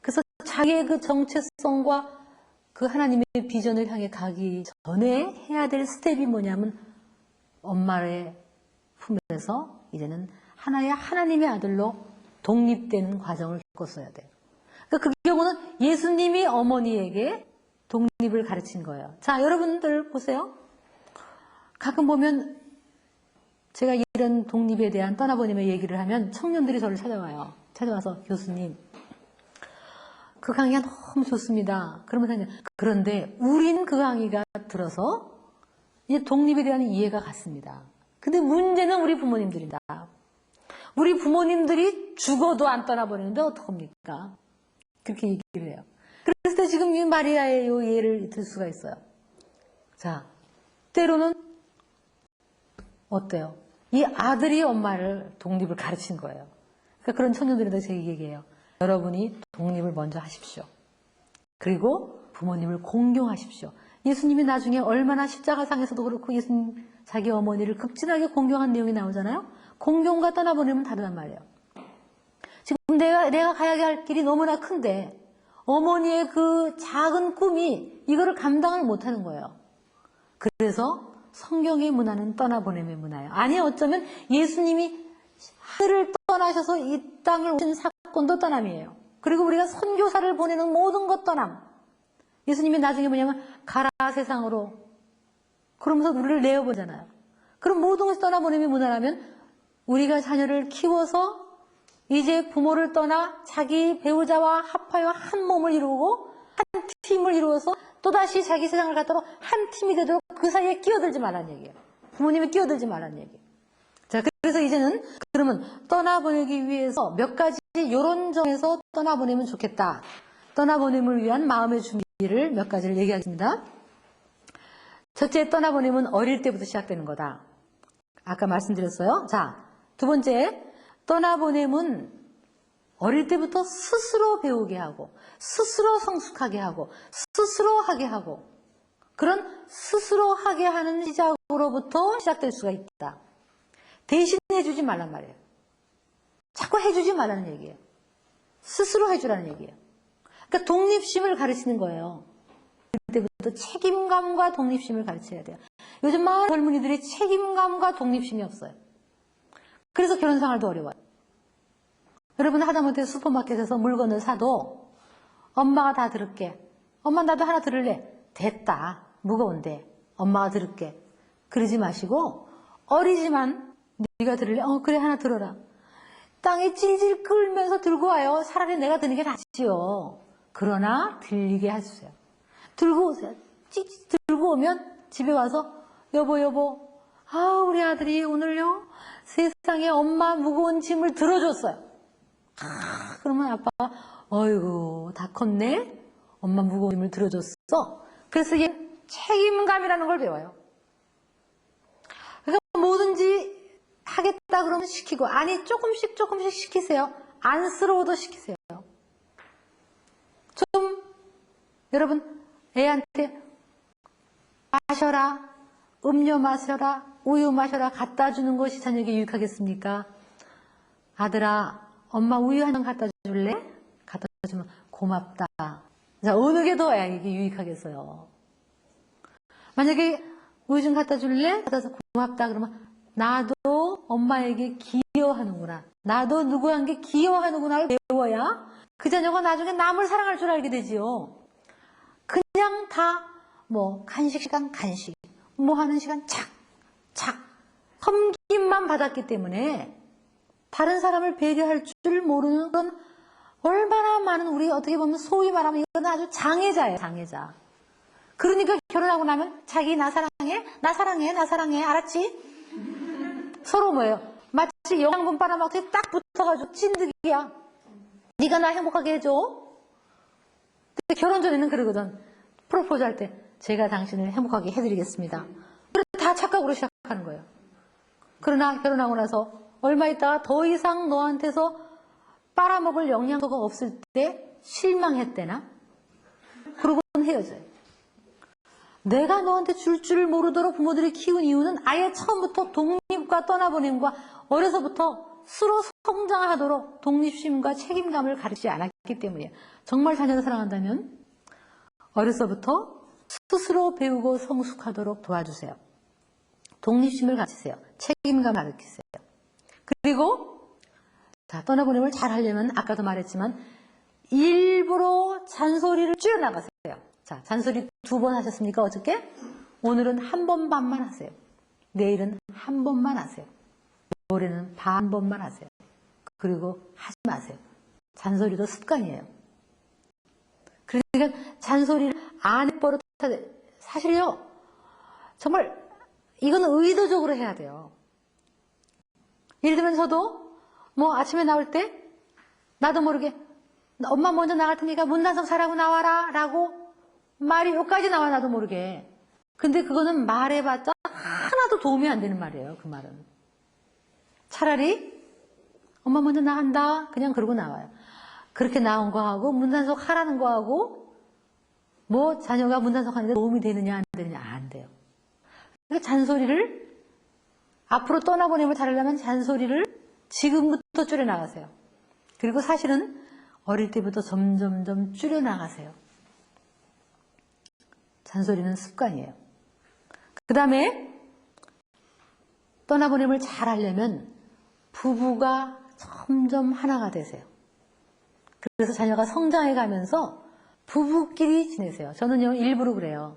그래서 자기의 그 정체성과 그 하나님의 비전을 향해 가기 전에 해야 될 스텝이 뭐냐면 엄마의 품에서 이제는 하나의 하나님의 아들로 독립되는 과정을 겪었어야 돼요. 그러니까 그 경우는 예수님이 어머니에게 독립을 가르친 거예요. 자, 여러분들 보세요. 가끔 보면 제가 이런 독립에 대한 떠나보님의 얘기를 하면 청년들이 저를 찾아와요. 찾아와서 교수님, 그 강의가 너무 좋습니다. 그러면서 그런데 우린 그 강의가 들어서 이제 독립에 대한 이해가 갔습니다. 근데 문제는 우리 부모님들이다. 우리 부모님들이 죽어도 안 떠나버리는데 어떡합니까? 그렇게 얘기를 해요. 그래서 지금 이 마리아의 요 예를 들 수가 있어요. 자, 때로는 어때요? 이 아들이 엄마를 독립을 가르친 거예요. 그러니까 그런 청년들한테 제가 얘기해요. 여러분이 독립을 먼저 하십시오. 그리고 부모님을 공경하십시오. 예수님이 나중에 얼마나 십자가상에서도 그렇고 예수님 자기 어머니를 극진하게 공경한 내용이 나오잖아요. 공경과 떠나보내면 다르단 말이에요. 지금 내가 가야 할 길이 너무나 큰데 어머니의 그 작은 꿈이 이거를 감당을 못하는 거예요. 그래서 성경의 문화는 떠나보냄의 문화예요. 아니 어쩌면 예수님이 하늘을 떠나셔서 이 땅을 오신 사건도 떠남이에요. 그리고 우리가 선교사를 보내는 모든 것 떠남. 예수님이 나중에 뭐냐면 가라 세상으로 그러면서 우리를 내어보잖아요. 그럼 모든 것이 떠나보냄의 문화라면 우리가 자녀를 키워서 이제 부모를 떠나 자기 배우자와 합하여 한 몸을 이루고 한 팀을 이루어서 또다시 자기 세상을 갖다가 한 팀이 되도록 그 사이에 끼어들지 말라는 얘기예요. 부모님이 끼어들지 말라는 얘기예요. 자, 그래서 이제는 그러면 떠나보내기 위해서 몇 가지 이런 점에서 떠나보내면 좋겠다. 떠나보냄을 위한 마음의 준비를 몇 가지를 얘기하겠습니다. 첫째, 떠나보냄은 어릴 때부터 시작되는 거다. 아까 말씀드렸어요. 자, 두 번째, 떠나보냄은 어릴 때부터 스스로 배우게 하고 스스로 성숙하게 하고 스스로 하게 하고 그런 스스로 하게 하는 시작으로부터 시작될 수가 있다. 대신 해주지 말란 말이에요. 자꾸 해주지 말라는 얘기예요. 스스로 해주라는 얘기예요. 그러니까 독립심을 가르치는 거예요. 그때부터 책임감과 독립심을 가르쳐야 돼요. 요즘 많은 젊은이들이 책임감과 독립심이 없어요. 그래서 결혼생활도 어려워요. 여러분 하다못해 슈퍼마켓에서 물건을 사도 엄마가 다 들을게. 엄마 나도 하나 들을래. 됐다. 무거운데 엄마가 들을게. 그러지 마시고 어리지만 네가 들을래? 그래 하나 들어라. 땅에 찔찔 끌면서 들고 와요. 차라리 내가 드는 게 낫지요. 그러나 들리게 해주세요. 들고 오세요. 찌찌 들고 오면 집에 와서 여보 우리 아들이 오늘요 세상에 엄마 무거운 짐을 들어줬어요. 그러면 아빠가 어이구 다 컸네. 엄마 무거운 짐을 들어줬어. 그래서 이게 책임감이라는 걸 배워요. 그러니까 뭐든지 하겠다 그러면 시키고 아니 조금씩 시키세요. 안쓰러워도 시키세요. 좀 여러분 애한테 마셔라. 음료 마셔라. 우유 마셔라. 갖다 주는 것이 자녀에게 유익하겠습니까? 아들아 엄마 우유 한 잔 갖다 줄래? 갖다 주면 고맙다. 자, 어느 게 더 애에게 유익하겠어요? 만약에 우유 좀 갖다 줄래? 갖다 줘 고맙다 그러면 나도 엄마에게 기여하는구나. 나도 누구한테 기여하는구나를 배워야 그 자녀가 나중에 남을 사랑할 줄 알게 되지요. 그냥 다 뭐 간식 시간 간식, 뭐 하는 시간 착 섬김만 받았기 때문에 다른 사람을 배려할 줄 모르는 그런 얼마나 많은 우리 어떻게 보면 소위 말하면 이건 아주 장애자예요. 장애자. 그러니까 결혼하고 나면 자기 나 사랑해 알았지? 서로 뭐예요? 마치 영양분 빨아먹듯이 딱 붙어가지고 찐득이야. 네가 나 행복하게 해줘. 근데 결혼 전에는 그러거든. 프로포즈 할 때 제가 당신을 행복하게 해드리겠습니다. 그래서 다 착각으로 시작하는 거예요. 그러나 결혼하고 나서 얼마 있다가 더 이상 너한테서 빨아먹을 영양소가 없을 때 실망했대나? 그러고는 헤어져요. 내가 너한테 줄 줄 모르도록 부모들이 키운 이유는 아예 처음부터 독립과 떠나보냄과 어려서부터 스스로 성장하도록 독립심과 책임감을 가르치지 않았기 때문이에요. 정말 자녀를 사랑한다면 어려서부터 스스로 배우고 성숙하도록 도와주세요. 독립심을 가르치세요. 책임감을 가르치세요. 그리고 자, 떠나보냄을 잘 하려면 아까도 말했지만 일부러 잔소리를 줄여나가세요. 자, 잔소리 2번 하셨습니까? 어저께? 오늘은 한 번 반만 하세요. 내일은 한 번만 하세요. 모레는 반 번만 하세요. 그리고 하지 마세요. 잔소리도 습관이에요. 그러니까 잔소리를 안 해버릇하세요. 사실요. 정말 이건 의도적으로 해야 돼요. 예를 들면 저도 뭐 아침에 나올 때 나도 모르게 엄마 먼저 나갈 테니까 문단속 잘하고 나와라 라고 말이 여기까지 나와, 나도 모르게. 근데 그거는 말해봤자 하나도 도움이 안 되는 말이에요. 그 말은 차라리 엄마 먼저 나간다 그냥 그러고 나와요. 그렇게 나온 거하고 문단속 하라는 거하고 뭐 자녀가 문단속 하는데 도움이 되느냐 안 되느냐 안 돼요. 그러니까 잔소리를 앞으로 떠나보내면 잘하려면 잔소리를 지금부터 줄여나가세요. 그리고 사실은 어릴 때부터 점점점 줄여나가세요. 잔소리는 습관이에요. 그 다음에 떠나보냄을 잘하려면 부부가 점점 하나가 되세요. 그래서 자녀가 성장해 가면서 부부끼리 지내세요. 저는요 일부러 그래요.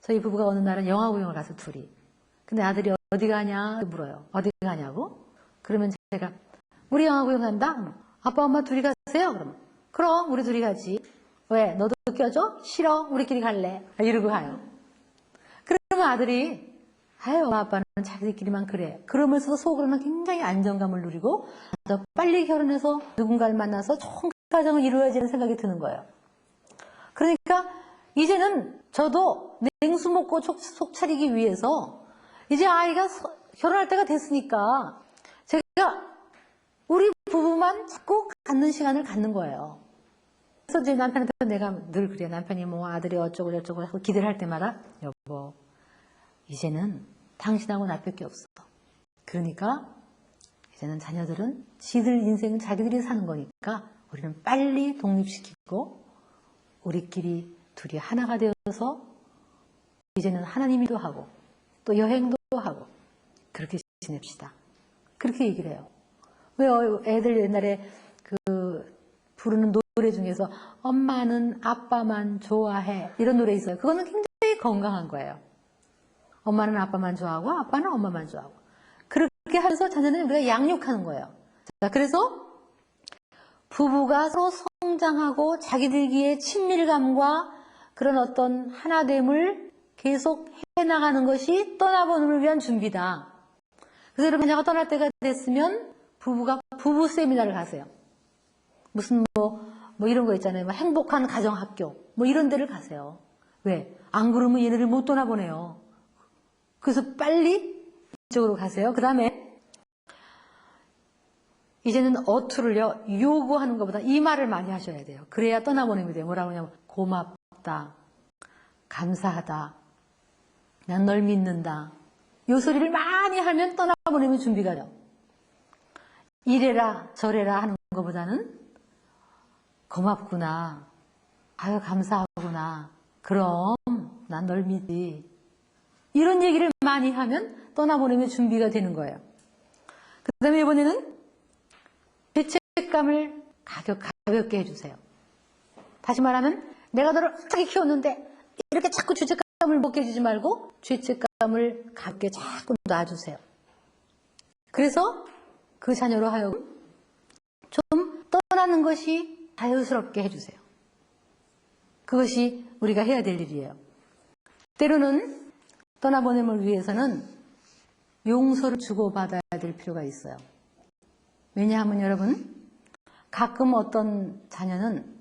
저희 부부가 어느 날은 영화 구경을 가서 둘이. 근데 아들이 어디 가냐 물어요. 어디 가냐고? 그러면 제가 우리 영화 구경 간다? 아빠 엄마 둘이 가세요? 그럼 우리 둘이 가지. 왜? 너도 껴줘? 싫어? 우리끼리 갈래? 이러고 가요. 그러면 아들이 아유 엄마 아빠는 자기들끼리만 그래. 그러면서 속으로는 굉장히 안정감을 누리고 더 빨리 결혼해서 누군가를 만나서 좋은 가정을 이루어야지는 생각이 드는 거예요. 그러니까 이제는 저도 냉수 먹고 속 차리기 위해서 이제 아이가 결혼할 때가 됐으니까 제가 우리 부부만 자꾸 갖는 시간을 갖는 거예요. 그래서 이제 남편한테 내가 늘 그래요. 남편이 뭐 아들이 어쩌고 저쩌고 하고 기대를 할 때마다 여보 이제는 당신하고 나밖에 없어. 그러니까 이제는 자녀들은 지들 인생은 자기들이 사는 거니까 우리는 빨리 독립시키고 우리끼리 둘이 하나가 되어서 이제는 하나님이도 하고 또 여행도 하고 그렇게 지냅시다. 그렇게 얘기를 해요. 왜 애들 옛날에 그 부르는 노래 중에서 엄마는 아빠만 좋아해 이런 노래 있어요. 그거는 굉장히 건강한 거예요. 엄마는 아빠만 좋아하고 아빠는 엄마만 좋아하고 그렇게 하면서 자녀는 우리가 양육하는 거예요. 자, 그래서 부부가 서로 성장하고 자기들끼리의 친밀감과 그런 어떤 하나됨을 계속 해나가는 것이 떠나보냄을 위한 준비다. 그래서 여러분 자녀가 떠날 때가 됐으면 부부가 부부 세미나를 가세요. 무슨 뭐 이런 거 있잖아요. 뭐 행복한 가정학교 뭐 이런 데를 가세요. 왜? 안 그러면 얘네를 못 떠나보내요. 그래서 빨리 이쪽으로 가세요. 그 다음에 이제는 어투를요 요구하는 것보다 이 말을 많이 하셔야 돼요. 그래야 떠나보내면 돼요. 뭐라고 하냐면 고맙다, 감사하다, 난 널 믿는다. 요 소리를 많이 하면 떠나보내면 준비가 돼요. 이래라 저래라 하는 것보다는 고맙구나, 아유 감사하구나, 그럼 난 널 믿지. 이런 얘기를 많이 하면 떠나보내면 준비가 되는 거예요. 그 다음에 이번에는 죄책감을 가볍게 해주세요. 다시 말하면 내가 너를 어떻게 키웠는데 이렇게 자꾸 죄책감을 먹게 해주지 말고 죄책감을 가볍게 자꾸 놔주세요. 그래서 그 자녀로 하여금 좀 떠나는 것이 자연스럽게 해주세요. 그것이 우리가 해야 될 일이에요. 때로는 떠나보냄을 위해서는 용서를 주고받아야 될 필요가 있어요. 왜냐하면 여러분 가끔 어떤 자녀는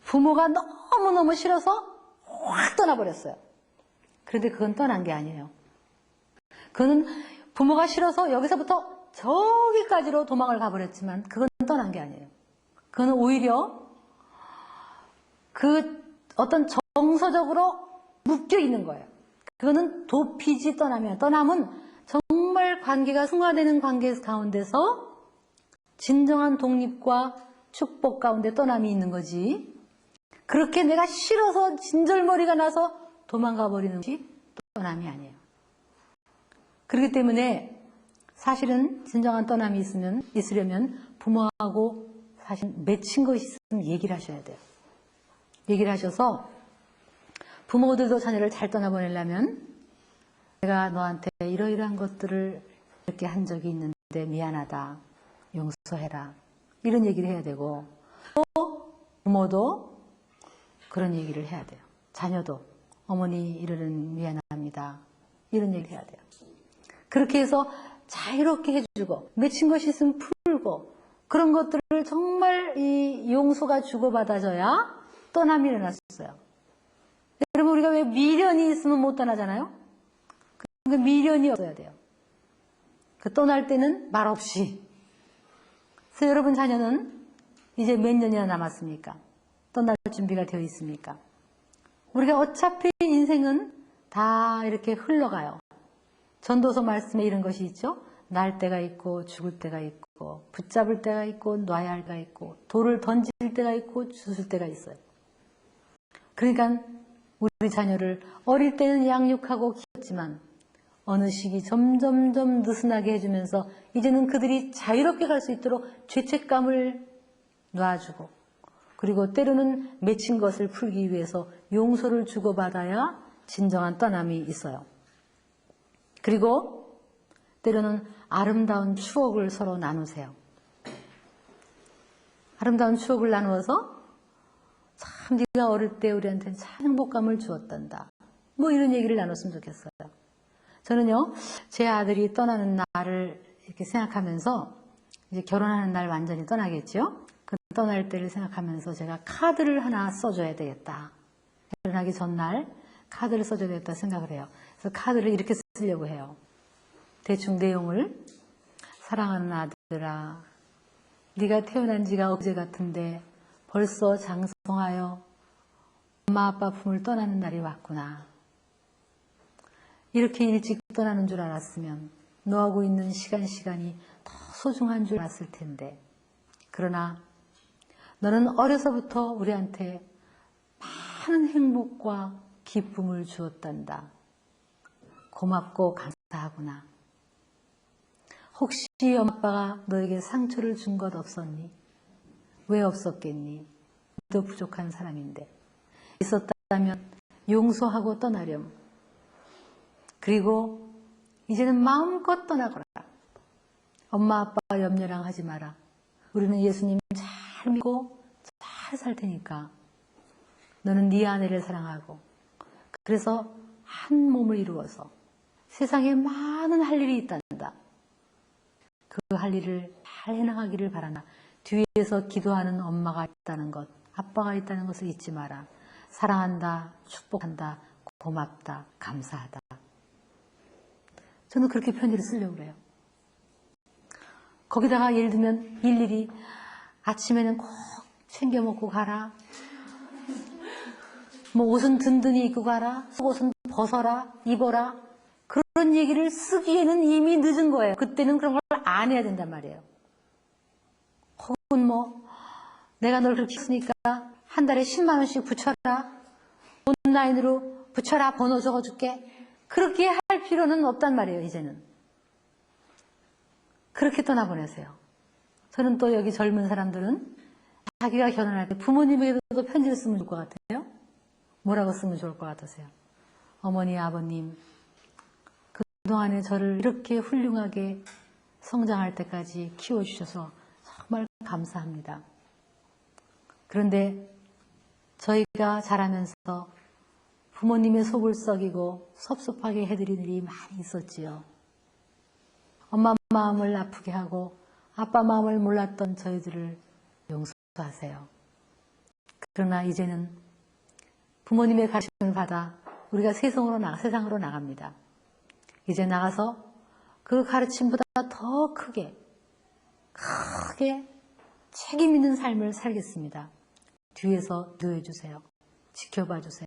부모가 너무너무 싫어서 확 떠나버렸어요. 그런데 그건 떠난 게 아니에요. 그건 부모가 싫어서 여기서부터 저기까지로 도망을 가버렸지만 그건 떠난 게 아니에요. 그건 오히려 그 어떤 정서적으로 묶여 있는 거예요. 그거는 도피지 떠남은 정말 관계가 승화되는 관계 가운데서 진정한 독립과 축복 가운데 떠남이 있는 거지. 그렇게 내가 싫어서 진절머리가 나서 도망가 버리는 것이 떠남이 아니에요. 그렇기 때문에 사실은 진정한 떠남이 있으려면 부모하고 사실 맺힌 것이 있으면 얘기를 하셔야 돼요. 얘기를 하셔서 부모들도 자녀를 잘 떠나보내려면 내가 너한테 이러이러한 것들을 이렇게 한 적이 있는데 미안하다, 용서해라, 이런 얘기를 해야 되고 또 부모도 그런 얘기를 해야 돼요. 자녀도 어머니 이러는 미안합니다, 이런 얘기를 해야 돼요. 그렇게 해서 자유롭게 해주고 맺힌 것이 있으면 풀고 그런 것들을 정말 이 용서가 주고받아져야 떠남이 일어났어요. 여러분 우리가 왜 미련이 있으면 못 떠나잖아요. 그 미련이 없어야 돼요. 그 떠날 때는 말없이. 그래서 여러분 자녀는 이제 몇 년이나 남았습니까? 떠날 준비가 되어 있습니까? 우리가 어차피 인생은 다 이렇게 흘러가요. 전도서 말씀에 이런 것이 있죠. 날 때가 있고 죽을 때가 있고 붙잡을 때가 있고 놔야 할 때가 있고 돌을 던질 때가 있고 주술 때가 있어요. 그러니까 우리 자녀를 어릴 때는 양육하고 키웠지만 어느 시기 점점점 느슨하게 해주면서 이제는 그들이 자유롭게 갈 수 있도록 죄책감을 놔주고 그리고 때로는 맺힌 것을 풀기 위해서 용서를 주고받아야 진정한 떠남이 있어요. 그리고 때로는 아름다운 추억을 서로 나누세요. 아름다운 추억을 나누어서 참 네가 어릴 때 우리한테 참 행복감을 주었단다. 뭐 이런 얘기를 나눴으면 좋겠어요. 저는요, 제 아들이 떠나는 날을 이렇게 생각하면서 이제 결혼하는 날 완전히 떠나겠죠. 그 떠날 때를 생각하면서 제가 카드를 하나 써줘야 되겠다. 결혼하기 전날 카드를 써줘야 되겠다 생각을 해요. 그래서 카드를 이렇게 쓰려고 해요. 대충 내용을 사랑하는 아들아, 네가 태어난 지가 어제 같은데 벌써 장성하여 엄마 아빠 품을 떠나는 날이 왔구나. 이렇게 일찍 떠나는 줄 알았으면 너하고 있는 시간이 더 소중한 줄 알았을 텐데 그러나 너는 어려서부터 우리한테 많은 행복과 기쁨을 주었단다. 고맙고 감사하구나. 혹시 엄마 아빠가 너에게 상처를 준 것 없었니? 왜 없었겠니? 더 부족한 사람인데 있었다면 용서하고 떠나렴. 그리고 이제는 마음껏 떠나거라. 엄마 아빠 염려랑 하지 마라. 우리는 예수님 잘 믿고 잘 살 테니까 너는 네 아내를 사랑하고 그래서 한 몸을 이루어서 세상에 많은 할 일이 있단다. 그 할 일을 잘 해나가기를 바라나 뒤에서 기도하는 엄마가 있다는 것, 아빠가 있다는 것을 잊지 마라. 사랑한다, 축복한다, 고맙다, 감사하다. 저는 그렇게 편지를 쓰려고 그래요. 거기다가 예를 들면 일일이 아침에는 꼭 챙겨 먹고 가라. 뭐 옷은 든든히 입고 가라. 속옷은 벗어라. 입어라. 그런 얘기를 쓰기에는 이미 늦은 거예요. 그때는 그런 걸 안 해야 된단 말이에요. 혹은 뭐 내가 널 그렇게 했으니까 한 달에 10만 원씩 붙여라. 온라인으로 붙여라. 번호 적어줄게. 그렇게 할 필요는 없단 말이에요. 이제는. 그렇게 떠나보내세요. 저는 또 여기 젊은 사람들은 자기가 결혼할 때 부모님에게도 편지를 쓰면 좋을 것 같아요. 뭐라고 쓰면 좋을 것 같으세요? 어머니, 아버님, 그동안에 저를 이렇게 훌륭하게 성장할 때까지 키워주셔서 정말 감사합니다. 그런데 저희가 자라면서 부모님의 속을 썩이고 섭섭하게 해드린 일이 많이 있었지요. 엄마 마음을 아프게 하고 아빠 마음을 몰랐던 저희들을 용서하세요. 그러나 이제는 부모님의 가르침을 받아 우리가 세상으로 나갑니다. 이제 나가서 그 가르침보다 더 크게 책임 있는 삶을 살겠습니다. 뒤에서 인도해 주세요. 지켜봐 주세요.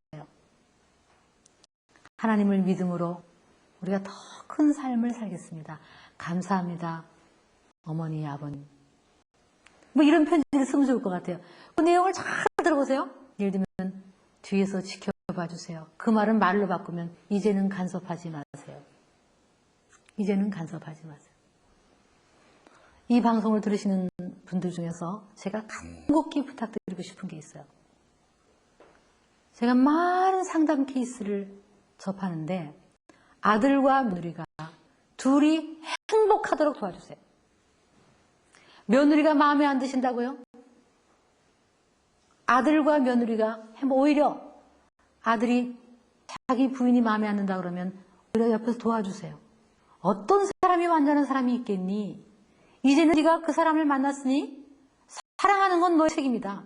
하나님을 믿음으로 우리가 더 큰 삶을 살겠습니다. 감사합니다. 어머니, 아버님. 뭐 이런 편지를 쓰면 좋을 것 같아요. 그 내용을 잘 들어보세요. 예를 들면 뒤에서 지켜봐 주세요. 그 말은 말로 바꾸면 이제는 간섭하지 마세요. 이제는 간섭하지 마세요. 이 방송을 들으시는 분들 중에서 제가 간곡히 부탁드리고 싶은 게 있어요. 제가 많은 상담 케이스를 접하는데 아들과 며느리가 둘이 행복하도록 도와주세요. 며느리가 마음에 안 드신다고요? 아들과 며느리가 오히려 아들이 자기 부인이 마음에 안 든다 그러면 오히려 옆에서 도와주세요. 어떤 사람이 완전한 사람이 있겠니? 이제는 네가 그 사람을 만났으니 사랑하는 건 너의 책임이다.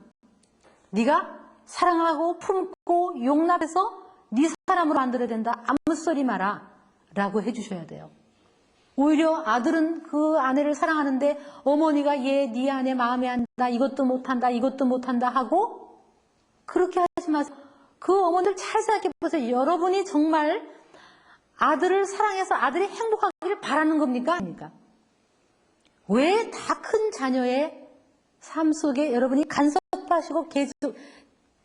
네가 사랑하고 품고 용납해서 네 사람으로 만들어야 된다. 아무 소리 마라. 라고 해주셔야 돼요. 오히려 아들은 그 아내를 사랑하는데 어머니가 얘 네 아내 마음에 안다. 이것도 못한다. 이것도 못한다 하고 그렇게 하지 마세요. 그 어머니를 잘 생각해 보세요. 여러분이 정말 아들을 사랑해서 아들이 행복하기를 바라는 겁니까? 아닙니까? 왜 다 큰 자녀의 삶 속에 여러분이 간섭하시고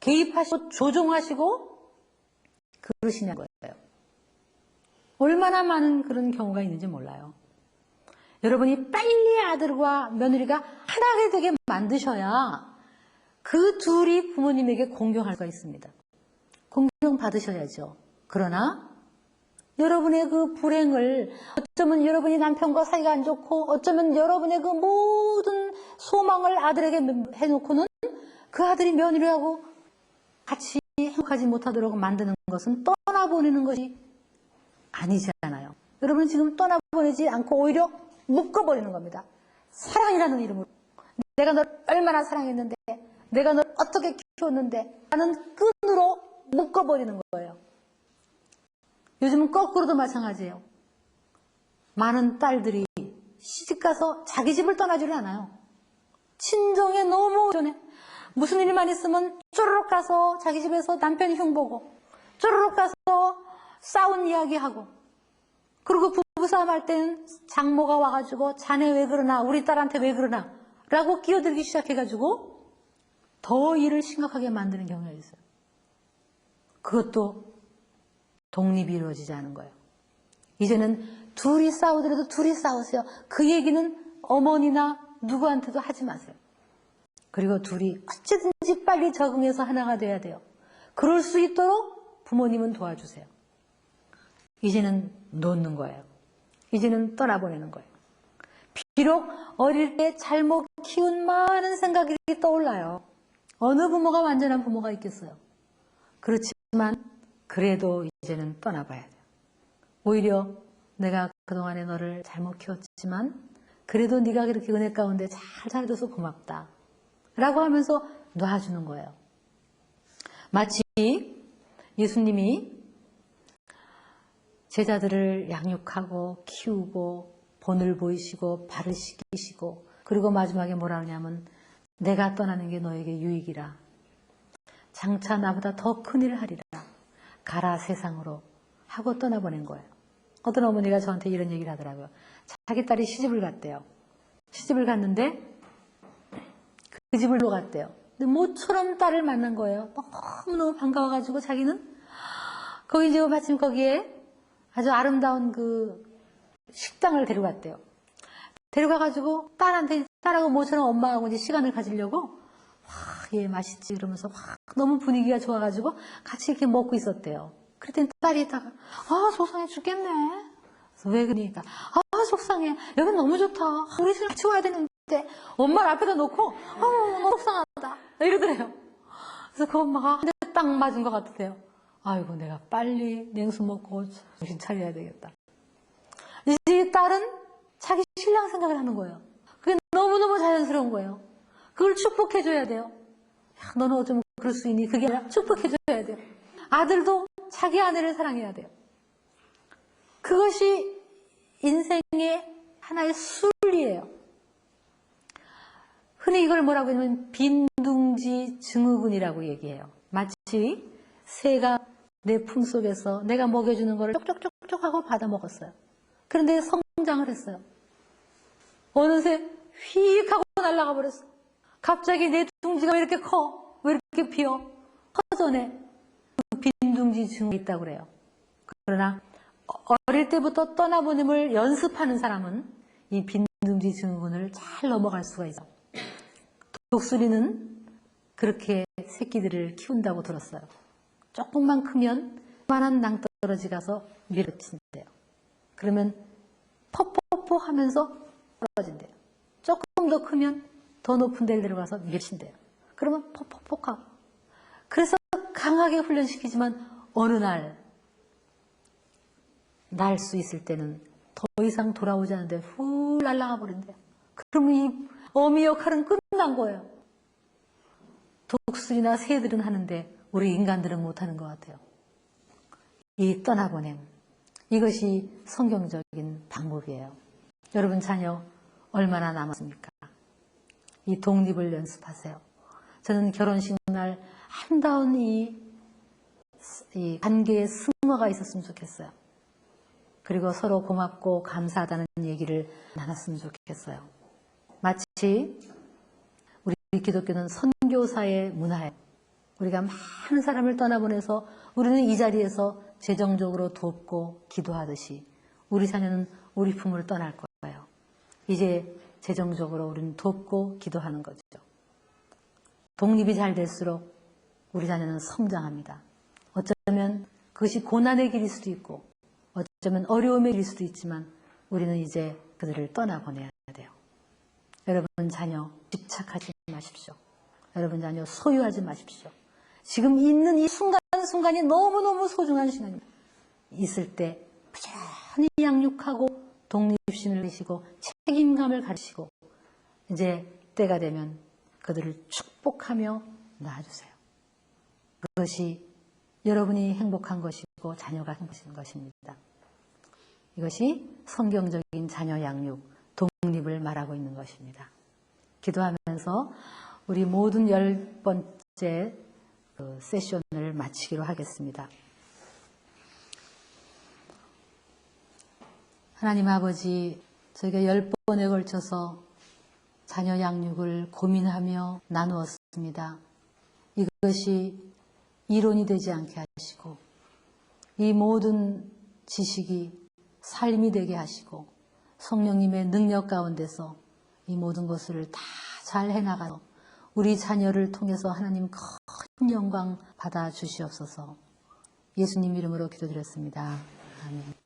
개입하시고 조종하시고 그러시냐고요. 얼마나 많은 그런 경우가 있는지 몰라요. 여러분이 빨리 아들과 며느리가 하나가 되게 만드셔야 그 둘이 부모님에게 공경할 수가 있습니다. 공경받으셔야죠. 그러나 여러분의 그 불행을 어쩌면 여러분이 남편과 사이가 안 좋고 어쩌면 여러분의 그 모든 소망을 아들에게 해놓고는 그 아들이 며느리하고 같이 행복하지 못하도록 만드는 것은 떠나보내는 것이 아니잖아요. 여러분 지금 떠나보내지 않고 오히려 묶어버리는 겁니다. 사랑이라는 이름으로. 내가 널 얼마나 사랑했는데 내가 널 어떻게 키웠는데 라는 끈으로 묶어버리는 거예요. 요즘은 거꾸로도 마찬가지예요. 많은 딸들이 시집가서 자기 집을 떠나지를 않아요. 친정에 너무 의존해. 무슨 일만 있으면 쪼르륵 가서 자기 집에서 남편이 흉보고 쪼르륵 가서 싸운 이야기하고 그리고 부부싸움 할 때는 장모가 와가지고 자네 왜 그러나 우리 딸한테 왜 그러나 라고 끼어들기 시작해가지고 더 일을 심각하게 만드는 경우가 있어요. 그것도 독립이 이루어지지 않은 거예요. 이제는 둘이 싸우더라도 둘이 싸우세요. 그 얘기는 어머니나 누구한테도 하지 마세요. 그리고 둘이 어찌든지 빨리 적응해서 하나가 돼야 돼요. 그럴 수 있도록 부모님은 도와주세요. 이제는 놓는 거예요. 이제는 떠나보내는 거예요. 비록 어릴 때 잘못 키운 많은 생각이 떠올라요. 어느 부모가 완전한 부모가 있겠어요. 그렇지만 그래도 이제는 떠나봐야 돼요. 오히려 내가 그동안에 너를 잘못 키웠지만 그래도 네가 그렇게 은혜 가운데 잘 살아줘서 고맙다 라고 하면서 놔주는 거예요. 마치 예수님이 제자들을 양육하고 키우고 본을 보이시고 발을 씻기시고 그리고 마지막에 뭐라 하냐면 내가 떠나는 게 너에게 유익이라. 장차 나보다 더 큰 일을 하리라. 가라 세상으로 하고 떠나보낸 거예요. 어떤 어머니가 저한테 이런 얘기를 하더라고요. 자기 딸이 시집을 갔대요. 시집을 갔는데 그 집을 또 갔대요. 근데 모처럼 딸을 만난 거예요. 너무너무 반가워가지고 자기는 거기 이제 마침 거기에 아주 아름다운 그 식당을 데려갔대요. 데려가가지고 딸하고 모처럼 엄마하고 이제 시간을 가지려고 예 맛있지 이러면서 너무 분위기가 좋아가지고 같이 이렇게 먹고 있었대요. 그랬더니 딸이 있다가 속상해 죽겠네. 그래서 왜 그러니까 속상해. 여기 너무 좋다. 우리 집 같이 와야 되는데 엄마를 앞에다 놓고 너무 속상하다 이러더래요. 그래서 그 엄마가 한 대 딱 맞은 것 같으세요. 아이고 내가 빨리 냉수 먹고 정신 차려야 되겠다. 이제 딸은 자기 신랑 생각을 하는 거예요. 그게 너무너무 자연스러운 거예요. 그걸 축복해줘야 돼요. 야, 너는 어쩌면 그럴 수 있니? 그게 아니라 축복해줘야 돼요. 아들도 자기 아내를 사랑해야 돼요. 그것이 인생의 하나의 순리예요. 흔히 이걸 뭐라고 하냐면 빈둥지 증후군이라고 얘기해요. 마치 새가 내 품속에서 내가 먹여주는 거를 쪽쪽쪽쪽 하고 받아 먹었어요. 그런데 성장을 했어요. 어느새 휙 하고 날아가 버렸어. 갑자기 내 둥지가 왜 이렇게 커? 왜 이렇게 피어? 허전해. 빈둥지 증후가 있다고 그래요. 그러나 어릴 때부터 떠나보냄을 연습하는 사람은 이 빈둥지 증후군을 잘 넘어갈 수가 있어요. 독수리는 그렇게 새끼들을 키운다고 들었어요. 조금만 크면 그만한 낭떠러지 가서 밀어친대요. 그러면 퍼퍼퍼 하면서 떨어진대요. 조금 더 크면 더 높은 데를 내려가서 밀친대요. 그러면 퍼퍼퍽 하고. 그래서 강하게 훈련시키지만 어느 날 날 수 있을 때는 더 이상 돌아오지 않는데 훌 날아가 버린대요. 그러면 이 어미 역할은 끝난 거예요. 독수리나 새들은 하는데 우리 인간들은 못하는 것 같아요. 이 떠나보냄, 이것이 성경적인 방법이에요. 여러분 자녀 얼마나 남았습니까? 이 독립을 연습하세요. 저는 결혼식 날 한다운 이 관계의 승화가 있었으면 좋겠어요. 그리고 서로 고맙고 감사하다는 얘기를 나눴으면 좋겠어요. 마치 우리 기독교는 선교사의 문화예요. 우리가 많은 사람을 떠나보내서 우리는 이 자리에서 재정적으로 돕고 기도하듯이 우리 자녀는 우리 품을 떠날 거예요. 이제 재정적으로 우리는 돕고 기도하는 거죠. 독립이 잘 될수록 우리 자녀는 성장합니다. 어쩌면 그것이 고난의 길일 수도 있고 어쩌면 어려움의 길일 수도 있지만 우리는 이제 그들을 떠나보내야 돼요. 여러분 자녀 집착하지 마십시오. 여러분 자녀 소유하지 마십시오. 지금 있는 이 순간순간이 너무너무 소중한 시간입니다. 있을 때 부지런히 양육하고 독립심을 가지시고 책임감을 가지시고 이제 때가 되면 그들을 축복하며 낳아주세요. 그것이 여러분이 행복한 것이고 자녀가 행복한 것입니다. 이것이 성경적인 자녀 양육, 독립을 말하고 있는 것입니다. 기도하면서 우리 모든 10번째 세션을 마치기로 하겠습니다. 하나님 아버지, 저희가 10번에 걸쳐서 자녀 양육을 고민하며 나누었습니다. 이것이 이론이 되지 않게 하시고 이 모든 지식이 삶이 되게 하시고 성령님의 능력 가운데서 이 모든 것을 다 잘 해나가서 우리 자녀를 통해서 하나님 큰 영광 받아 주시옵소서. 예수님 이름으로 기도드렸습니다. 아멘.